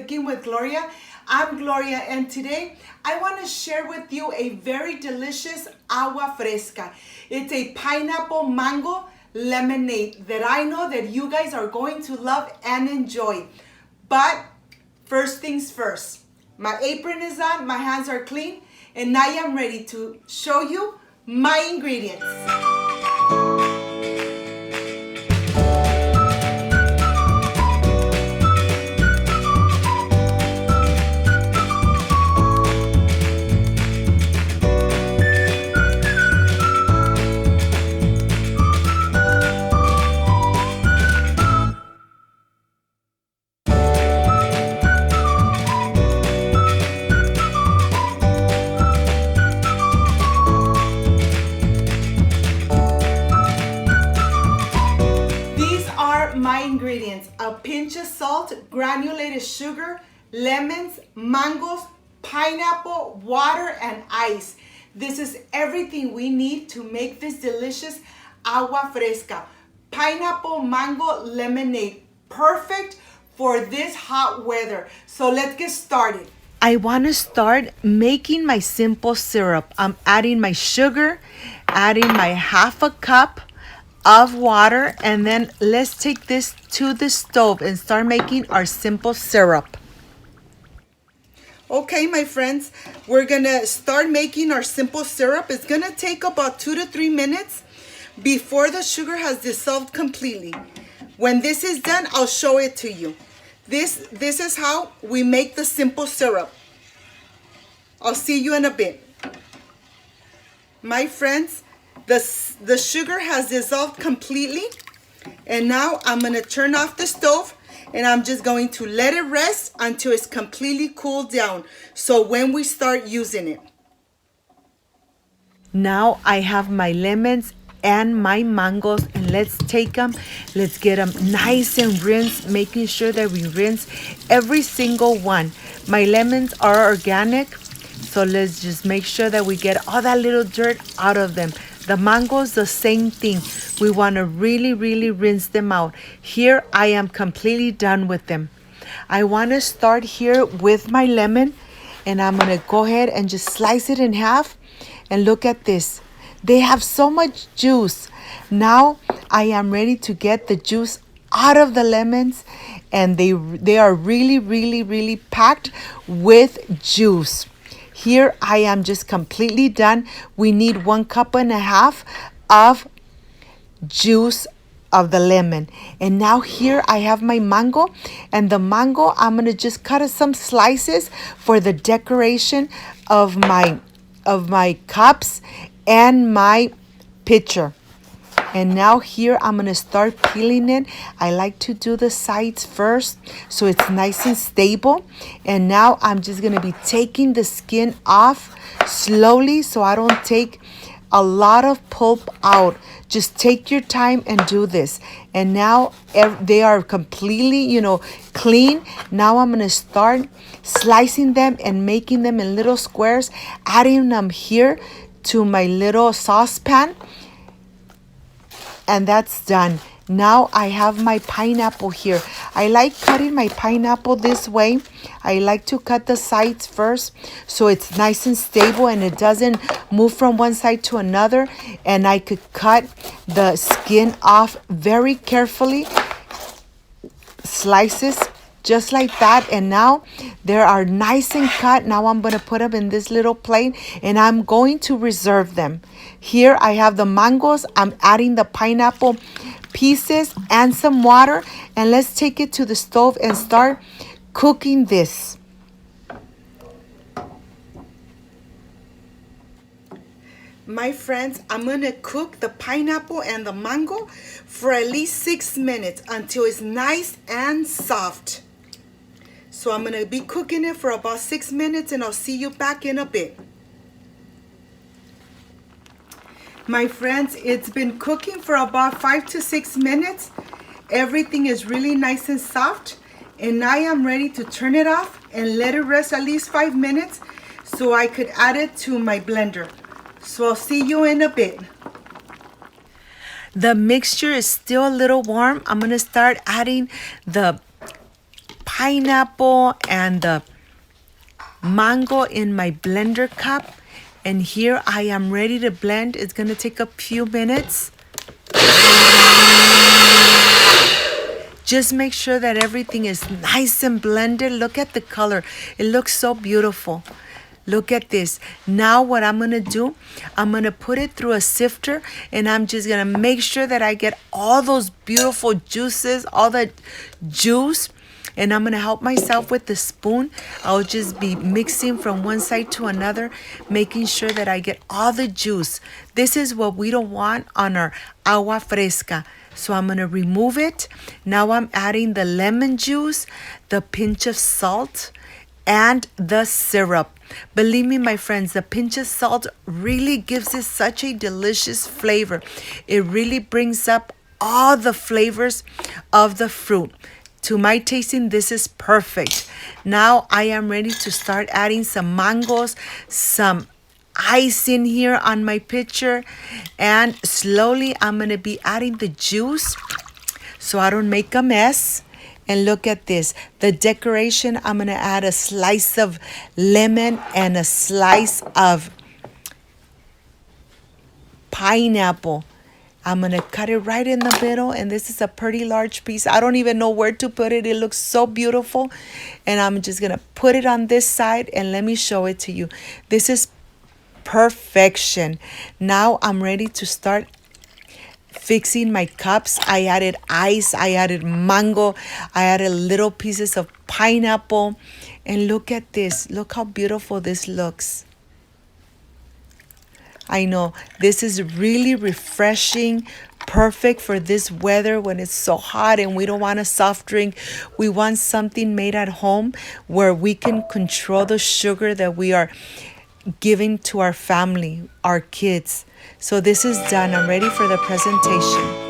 Cooking with Gloria. I'm Gloria, and today I want to share with you a very delicious agua fresca. It's a pineapple mango lemonade that I know that you guys are going to love and enjoy. But first things first, my apron is on, my hands are clean, and I am ready to show you my ingredients. My ingredients: a pinch of salt, granulated sugar, lemons, mangoes, pineapple, water, and ice. This is everything we need to make this delicious agua fresca pineapple mango lemonade, perfect for this hot weather. So let's get started. I want to start making my simple syrup. I'm adding my sugar, adding my half a cup of water, and then let's take this to the stove and start making our simple syrup. Okay, my friends, we're gonna start making our simple syrup. It's gonna take about 2 to 3 minutes before the sugar has dissolved completely. When this is done, I'll show it to you. This is how we make the simple syrup. I'll see you in a bit. My friends, the sugar has dissolved completely, and now I'm going to turn off the stove, and I'm just going to let it rest until it's completely cooled down, so when we start using it. Now I have my lemons and my mangoes, and let's take them, let's get them nice and rinsed, making sure that we rinse every single one. My lemons are organic, so let's just make sure that we get all that little dirt out of them. The mangoes, the same thing. We want to really rinse them out. Here I am completely done with them. I want to start here with my lemon, and I'm going to go ahead and just slice it in half. And look at this. They have so much juice. Now I am ready to get the juice out of the lemons, and they are really packed with juice. Here I am just completely done. We need 1.5 cups of juice of the lemon. And now here I have my mango, and the mango I'm gonna just cut some slices for the decoration of my cups and my pitcher. And now here I'm going to start peeling it. I like to do the sides first so it's nice and stable. And now I'm just going to be taking the skin off slowly so I don't take a lot of pulp out. Just take your time and do this. And now they are completely, clean. Now I'm going to start slicing them and making them in little squares, adding them here to my little saucepan. And that's done. Now I have my pineapple here. I like cutting my pineapple this way. I like to cut the sides first so it's nice and stable and it doesn't move from one side to another. And I could cut the skin off very carefully. Slices just like that. And now they are nice and cut. Now I'm going to put them in this little plate, and I'm going to reserve them. Here I have the mangoes. I'm adding the pineapple pieces and some water, and let's take it to the stove and start cooking this. My friends, I'm going to cook the pineapple and the mango for at least 6 minutes until it's nice and soft. So I'm going to be cooking it for about 6 minutes, and I'll see you back in a bit. My friends, it's been cooking for about 5 to 6 minutes. Everything is really nice and soft, and I am ready to turn it off and let it rest at least 5 minutes so I could add it to my blender. So I'll see you in a bit. The mixture is still a little warm. I'm going to start adding the pineapple and the mango in my blender cup. And here I am ready to blend. It's gonna take a few minutes. Just make sure that everything is nice and blended. Look at the color. It looks so beautiful. Look at this. Now what I'm gonna do, I'm gonna put it through a sifter, and I'm just gonna make sure that I get all those beautiful juices, all that juice. And I'm gonna help myself with the spoon. I'll just be mixing from one side to another, making sure that I get all the juice. This is what we don't want on our agua fresca. So I'm gonna remove it. Now I'm adding the lemon juice, the pinch of salt, and the syrup. Believe me, my friends, the pinch of salt really gives it such a delicious flavor. It really brings up all the flavors of the fruit. To my tasting, this is perfect. Now I am ready to start adding some mangoes, some ice in here on my pitcher, and slowly I'm gonna be adding the juice so I don't make a mess. And look at this, the decoration. I'm gonna add a slice of lemon and a slice of pineapple. I'm gonna cut it right in the middle, and this is a pretty large piece. I don't even know where to put it. It looks so beautiful. And I'm just gonna put it on this side, and let me show it to you. This is perfection. Now I'm ready to start fixing my cups. I added ice, I added mango, I added little pieces of pineapple. And look at this. Look how beautiful this looks. I know this is really refreshing, perfect for this weather when it's so hot and we don't want a soft drink. We want something made at home where we can control the sugar that we are giving to our family, our kids. So this is done. I'm ready for the presentation.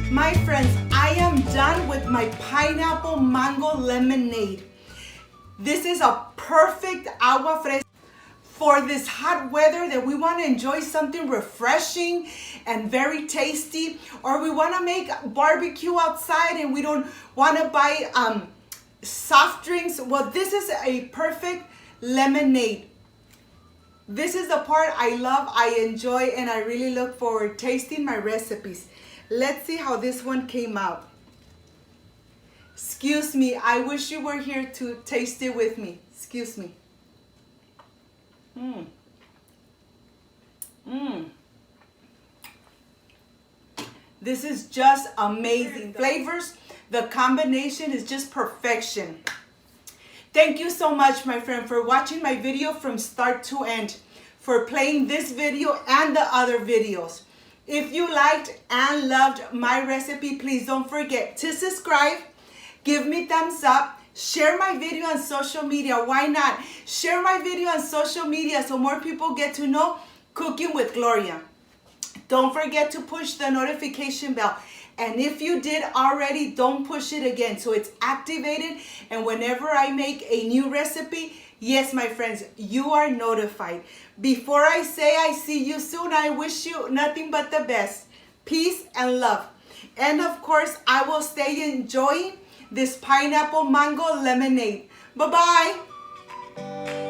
My friends, I am done with my pineapple mango lemonade. This is a perfect agua fresca for this hot weather that we want to enjoy something refreshing and very tasty, or we want to make barbecue outside and we don't want to buy soft drinks. Well, this is a perfect lemonade. This is the part I love, I enjoy, and I really look forward to tasting my recipes. Let's see how this one came out. Excuse me, I wish you were here to taste it with me. Excuse me. This is just amazing. Flavors, the combination is just perfection. Thank you so much, my friend, for watching my video from start to end, for playing this video and the other videos. If you liked and loved my recipe, please don't forget to subscribe, give me thumbs up, share my video on social media. Why not? Share my video on social media so more people get to know Cooking with Gloria. Don't forget to push the notification bell. And if you did already, don't push it again so it's activated. And whenever I make a new recipe, yes, my friends, you are notified. Before I say I see you soon, I wish you nothing but the best. Peace and love. And of course, I will stay enjoying this pineapple mango lemonade. Bye-bye.